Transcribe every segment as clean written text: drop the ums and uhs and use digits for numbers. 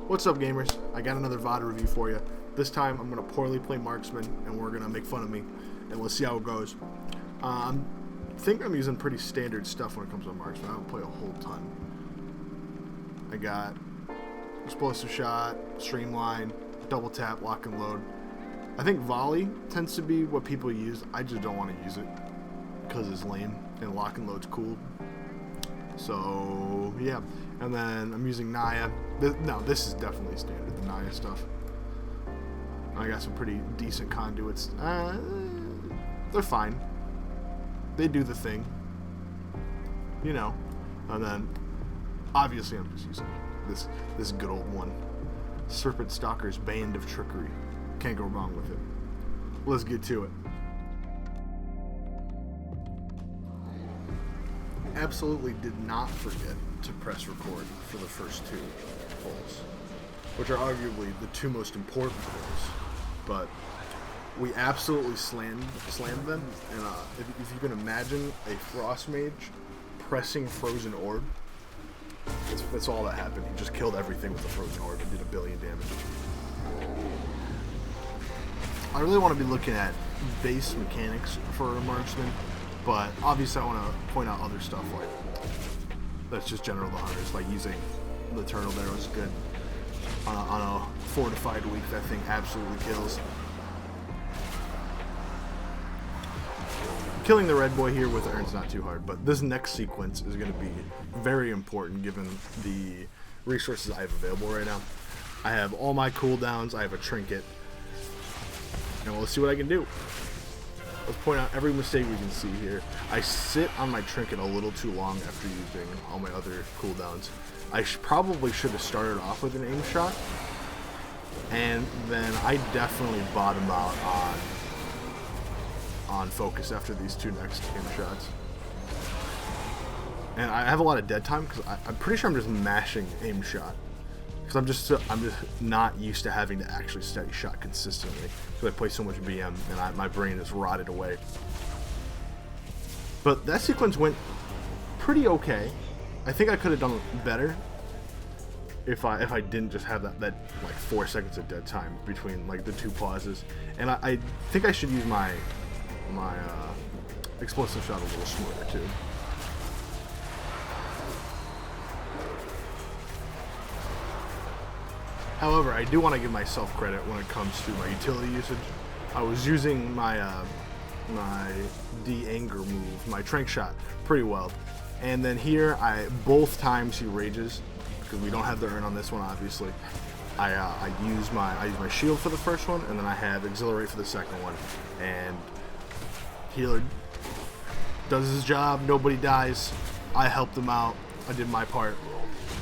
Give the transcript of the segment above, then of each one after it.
What's up, gamers? I got another VOD review for you. This time I'm going to poorly play Marksman, and we're going to make fun of me, and we'll see how it goes. I think I'm using pretty standard stuff when it comes to Marksman. I don't play a whole ton. I got explosive shot, streamline, double tap, lock and load. I think volley tends to be what people use. I just don't want to use it because it's lame, and lock and load's cool. So yeah, and then I'm using Naya. This is definitely standard, the Naya stuff. I got some pretty decent conduits. They're fine. They do the thing, you know. And then obviously I'm just using this good old one, Serpent Stalker's Band of Trickery. Can't go wrong with it. Let's get to it. Absolutely did not forget to press record for the first two pulls, which are arguably the two most important pulls, but we absolutely slammed them, and if you can imagine a Frost Mage pressing Frozen Orb, that's all that happened. He just killed everything with the Frozen Orb and did 1 billion damage. I really want to be looking at base mechanics for a Marksman, but obviously I want to point out other stuff like that's just general the hunters, like using the turtle there was good on a fortified week. That thing absolutely kills. Killing the red boy here with the urn's not too hard, but this next sequence is going to be very important given the resources I have available right now. I have all my cooldowns, I have a trinket, and let's see what I can do. Let's point out every mistake we can see here. I sit on my trinket a little too long after using all my other cooldowns. I probably should have started off with an aim shot, and then I definitely bottom out on focus after these two next aim shots. And I have a lot of dead time because I'm pretty sure I'm just mashing aim shot. Because I'm just not used to having to actually steady shot consistently. Because I play so much BM and my brain is rotted away. But that sequence went pretty okay. I think I could have done better if I didn't just have that like 4 seconds of dead time between like the two pauses. And I think I should use my explosive shot a little smarter too. However, I do want to give myself credit when it comes to my utility usage. I was using my my de-anger move, my trank shot, pretty well. And then here, both times he rages, because we don't have the urn on this one, obviously. I use my shield for the first one, and then I have exhilarate for the second one. And healer does his job, nobody dies. I helped him out, I did my part,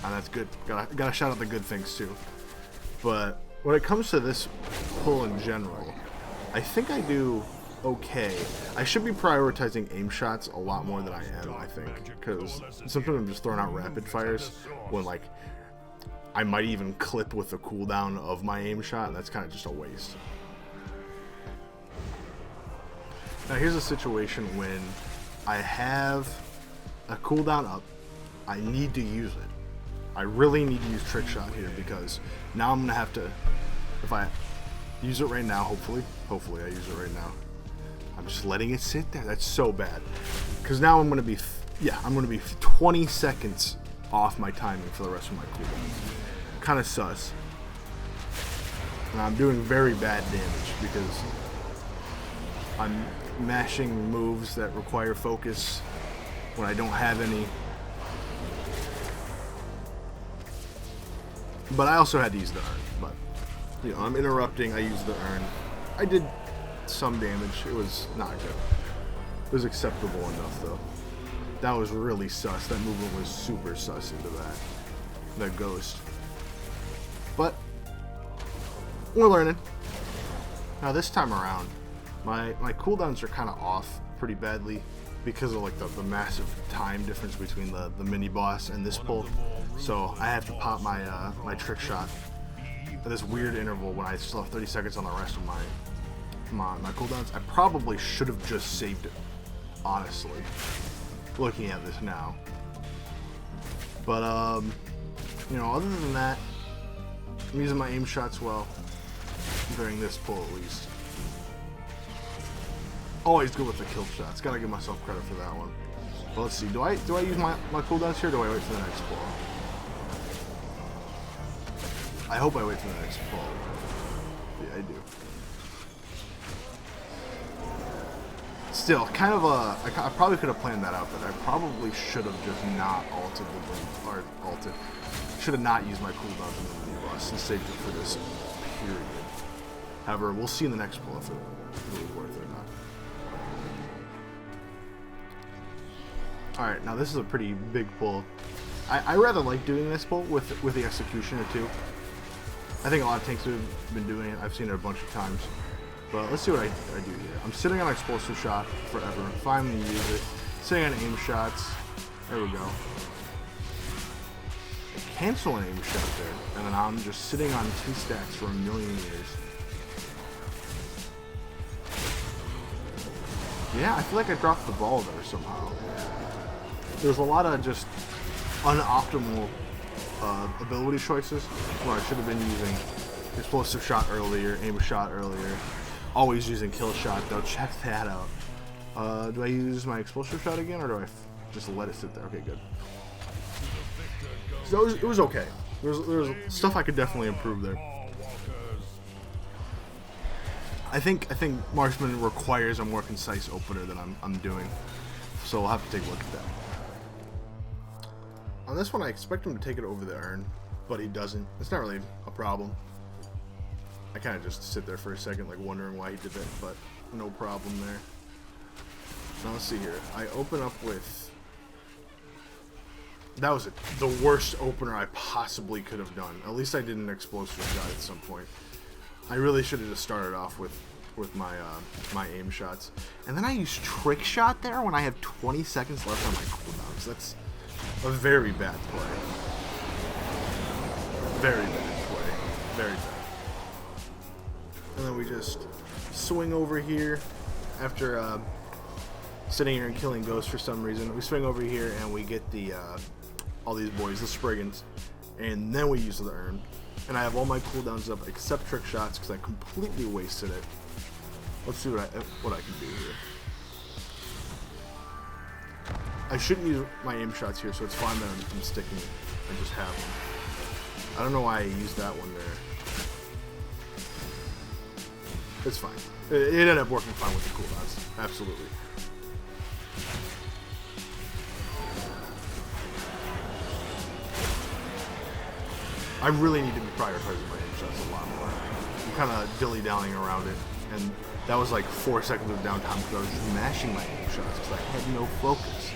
and that's good. Gotta shout out the good things too. But when it comes to this pull in general, I think I do okay. I should be prioritizing aim shots a lot more than I am, I think, because sometimes I'm just throwing out rapid fires when like I might even clip with the cooldown of my aim shot, and that's kind of just a waste. Now here's a situation when I have a cooldown up, I need to use it. I really need to use trick shot here because now I'm gonna have to, if I use it right now, hopefully I use it right now. I'm just letting it sit there. That's so bad. Because now I'm gonna be 20 seconds off my timing for the rest of my cooldown. Kind of sus. And I'm doing very bad damage because I'm mashing moves that require focus when I don't have any. But I also had to use the urn. But you know, I'm interrupting. I used the urn. I did some damage. It was not good. It was acceptable enough though. That was really sus. That movement was super sus into that ghost. But we're learning. Now this time around, my cooldowns are kind of off pretty badly because of like the massive time difference between the mini boss and this pull. So I have to pop my my trick shot at this weird interval when I still have 30 seconds on the rest of my cooldowns. I probably should have just saved it, honestly, looking at this now. But you know, other than that, I'm using my aim shots well during this pull at least. Always good with the kill shots. Gotta give myself credit for that one. But let's see. Do I use my cooldowns here, or do I wait for the next pull? I hope I wait for the next pull. Yeah, I do. Still, kind of a... I probably could have planned that out, but I probably should have just not ulted the move, or ulted. Should have not used my cooldowns in the mini boss and saved it for this period. However, we'll see in the next pull if it was worth it or not. Alright, now this is a pretty big pull. I rather like doing this pull with the Executioner too. I think a lot of tanks have been doing it. I've seen it a bunch of times. But let's see what I do here. I'm sitting on Explosive Shot forever. Finally use it. Sitting on aim shots. There we go. I cancel an aim shot there. And then I'm just sitting on 2 stacks for a million years. Yeah, I feel like I dropped the ball there somehow. There's a lot of just unoptimal ability choices where I should have been using Explosive Shot earlier, aim shot earlier. Always using kill shot though. Check that out. Do I use my Explosive Shot again, or do I just let it sit there? Okay, good. So it was okay. There's stuff I could definitely improve there. I think Marksman requires a more concise opener than I'm doing, so we'll have to take a look at that. On this one, I expect him to take it over the urn, but he doesn't. It's not really a problem. I kind of just sit there for a second, like wondering why he did that, but no problem there. Now let's see here. I open up with... That was the worst opener I possibly could have done. At least I did an Explosive Shot at some point. I really should have just started off with my my aim shots. And then I use Trick Shot there when I have 20 seconds left on my cooldowns. That's a very bad play. Very bad play. Very bad. And then we just swing over here after sitting here and killing ghosts for some reason. We swing over here and we get the all these boys, the Spriggans, and then we use the urn. And I have all my cooldowns up except Trick Shots because I completely wasted it. Let's see what I can do here. I shouldn't use my aim shots here, so it's fine that I'm sticking and just have them. I don't know why I used that one there. It's fine. It ended up working fine with the cooldowns. Absolutely. I really need to be prioritizing my aim shots a lot more. I'm kind of dilly-dallying around it, and that was like 4 seconds of downtime because I was just mashing my aim shots because I had no focus.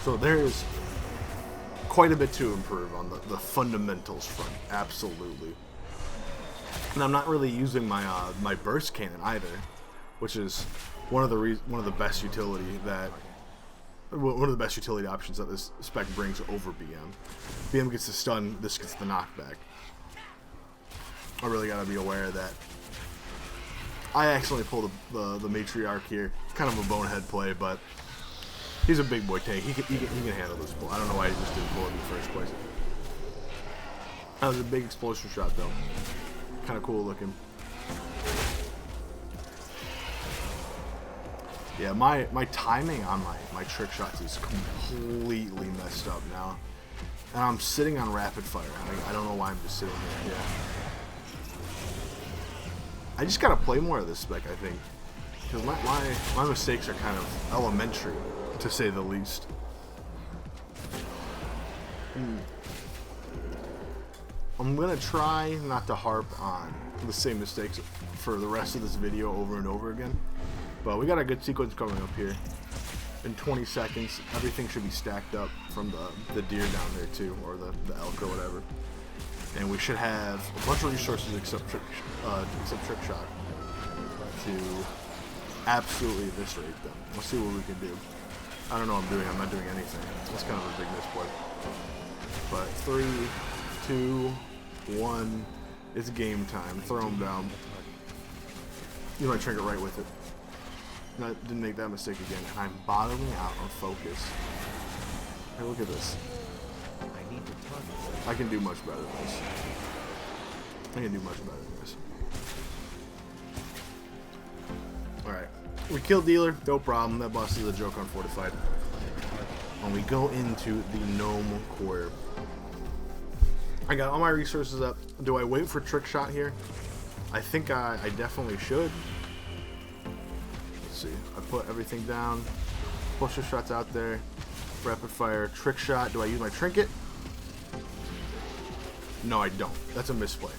So there is quite a bit to improve on the fundamentals front. Absolutely. And I'm not really using my my burst cannon either, which is one of the best utility options that this spec brings over BM. BM gets the stun, this gets the knockback. I really gotta be aware of that. I accidentally pulled the matriarch here. Kind of a bonehead play, but he's a big boy tank. He can handle this pull. I don't know why he just didn't pull it in the first place. That was a big Explosive Shot though. Kind of cool looking. Yeah, my timing on my Trick Shots is completely messed up now. And I'm sitting on rapid fire. I don't know why I'm just sitting here. Yeah. I just gotta play more of this spec, I think. Because my mistakes are kind of elementary, to say the least. I'm gonna try not to harp on the same mistakes for the rest of this video over and over again. But we got a good sequence coming up here. In 20 seconds, everything should be stacked up from the deer down there too, or the elk or whatever. And we should have a bunch of resources except Trick Shot to absolutely eviscerate them. Let's see what we can do. I don't know what I'm doing. I'm not doing anything. That's kind of a big misplay. But 3, 2, 1. It's game time. Throw him down. You might trigger right with it. I didn't make that mistake again. And I'm bottoming out on focus. Hey, look at this. I can do much better than this. I can do much better than this. Alright. We killed dealer, no problem. That boss is a joke on fortified. And we go into the gnome quarter. I got all my resources up. Do I wait for trick shot here? I think I definitely should. Let's see. I put everything down. Poster shots out there. Rapid fire, trick shot. Do I use my trinket? No, I don't. That's a misplay.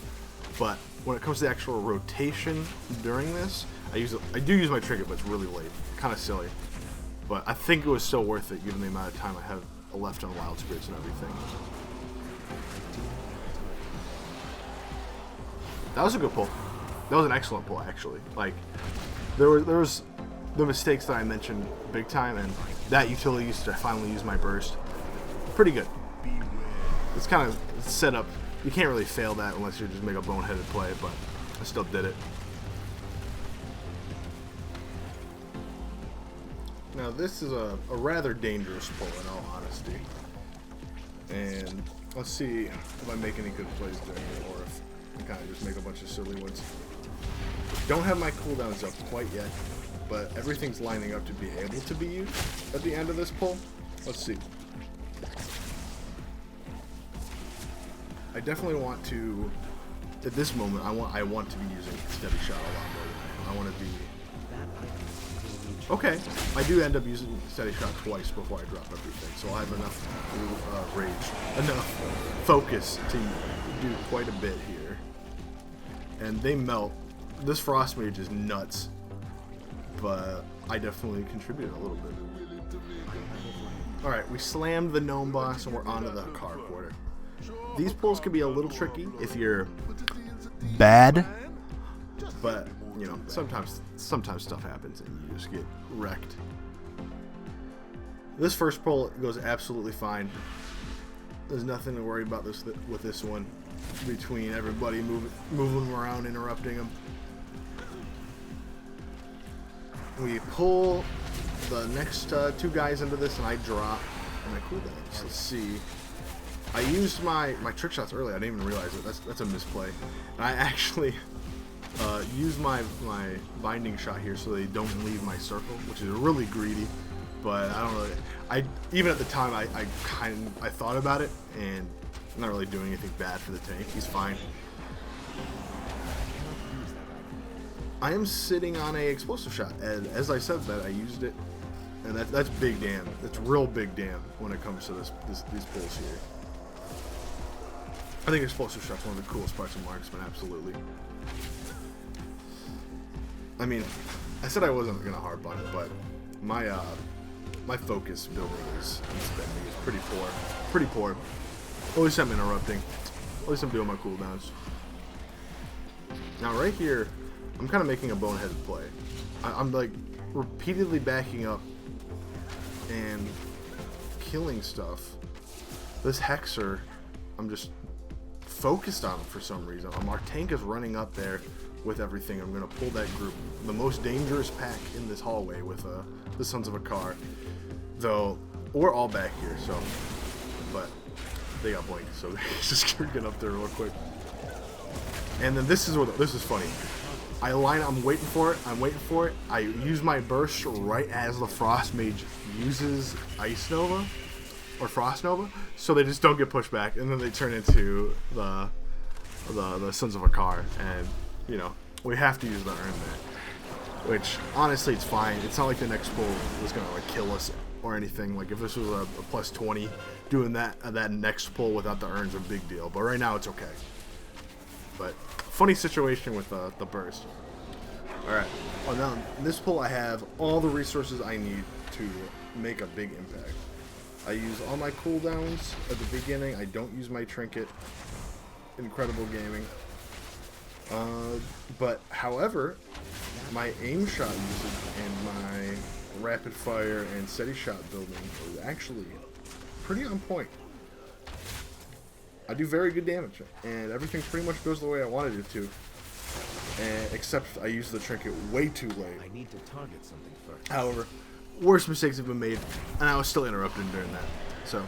But when it comes to the actual rotation during this, I do use my trinket, but it's really late. Kind of silly. But I think it was still worth it given the amount of time I have left on Wild Spirits and everything. That was a good pull. That was an excellent pull, actually. Like, there was the mistakes that I mentioned big time, and that utility used to finally use my burst. Pretty good. It's kind of set up. You can't really fail that unless you just make a boneheaded play, but I still did it. Now this is a rather dangerous pull in all honesty. And let's see if I make any good plays during it or if I kind of just make a bunch of silly ones. Don't have my cooldowns up quite yet, but everything's lining up to be able to be used at the end of this pull. Let's see. I definitely want to, at this moment, I want to be using steady shot a lot more than I want to be. Okay, I do end up using steady shot twice before I drop everything, so I have enough rage, enough focus to do quite a bit here. And they melt. This frost mage is nuts, but I definitely contributed a little bit. Alright, we slammed the gnome boss and we're onto the car quarter. These pulls can be a little tricky if you're bad, but you know, sometimes stuff happens and you just get wrecked. This first pull goes absolutely fine. There's nothing to worry about with this one. Between everybody moving around, interrupting them. We pull the next two guys into this, and I drop my cooldowns. Let's see. I used my trick shots early. I didn't even realize it. That's a misplay. And I actually use my binding shot here so they don't leave my circle, which is really greedy. But I don't know. Even at the time I thought about it, and I'm not really doing anything bad for the tank. He's fine. I am sitting on a explosive shot, and as I said that I used it, and that's big damn. That's real big damn when it comes to these pulls here. I think explosive shot's one of the coolest parts of Marksman, absolutely. I mean, I said I wasn't gonna harp on it, but my focus building and spending is pretty poor. Pretty poor. At least I'm interrupting. At least I'm doing my cooldowns. Now right here, I'm kind of making a boneheaded play. I'm like repeatedly backing up and killing stuff. This Hexer, I'm just focused on him for some reason. Our tank is running up there with everything. I'm going to pull that group. The most dangerous pack in this hallway with the Sons of a Car. Though, we're all back here, so. But they got blinked, so they just get up there real quick. And then this is funny. I'm waiting for it. I use my burst right as the Frost Mage uses Ice Nova or Frost Nova, so they just don't get pushed back, and then they turn into the Sons of a Car, and you know we have to use the Earn that. Which honestly, it's fine. It's not like the next pull was gonna like kill us or anything. Like if this was a plus 20, doing that next pull without the Earn's a big deal. But right now it's okay. But funny situation with the burst. Alright, well now in this pull I have all the resources I need to make a big impact. I use all my cooldowns at the beginning. I don't use my trinket. Incredible gaming. But however, my aim shot usage and my rapid fire and steady shot building is actually pretty on point. I do very good damage, and everything pretty much goes the way I wanted it to. Except I used the trinket way too late. I need to target something first. However, worse mistakes have been made, and I was still interrupted during that. So.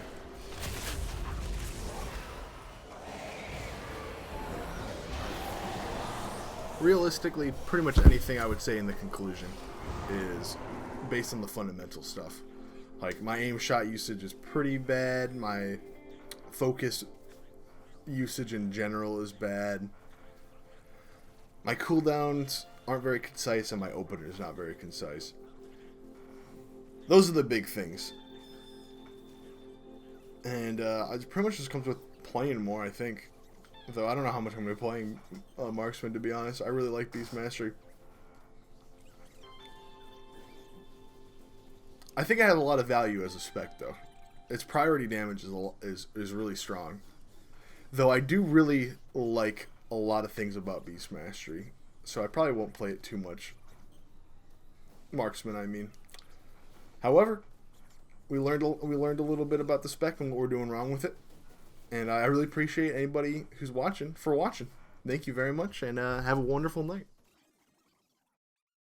realistically, pretty much anything I would say in the conclusion is based on the fundamental stuff. Like, my aim shot usage is pretty bad. My focus usage in general is bad. My cooldowns aren't very concise, and my opener is not very concise. Those are the big things. And it pretty much just comes with playing more, I think. Though I don't know how much I'm going to be playing Marksman, to be honest. I really like Beast Mastery. I think I have a lot of value as a spec, though. Its priority damage is really strong. Though I do really like a lot of things about Beast Mastery. So I probably won't play it too much. Marksman, I mean. However, we learned a little bit about the spec and what we're doing wrong with it. And I really appreciate anybody who's watching for watching. Thank you very much, and have a wonderful night.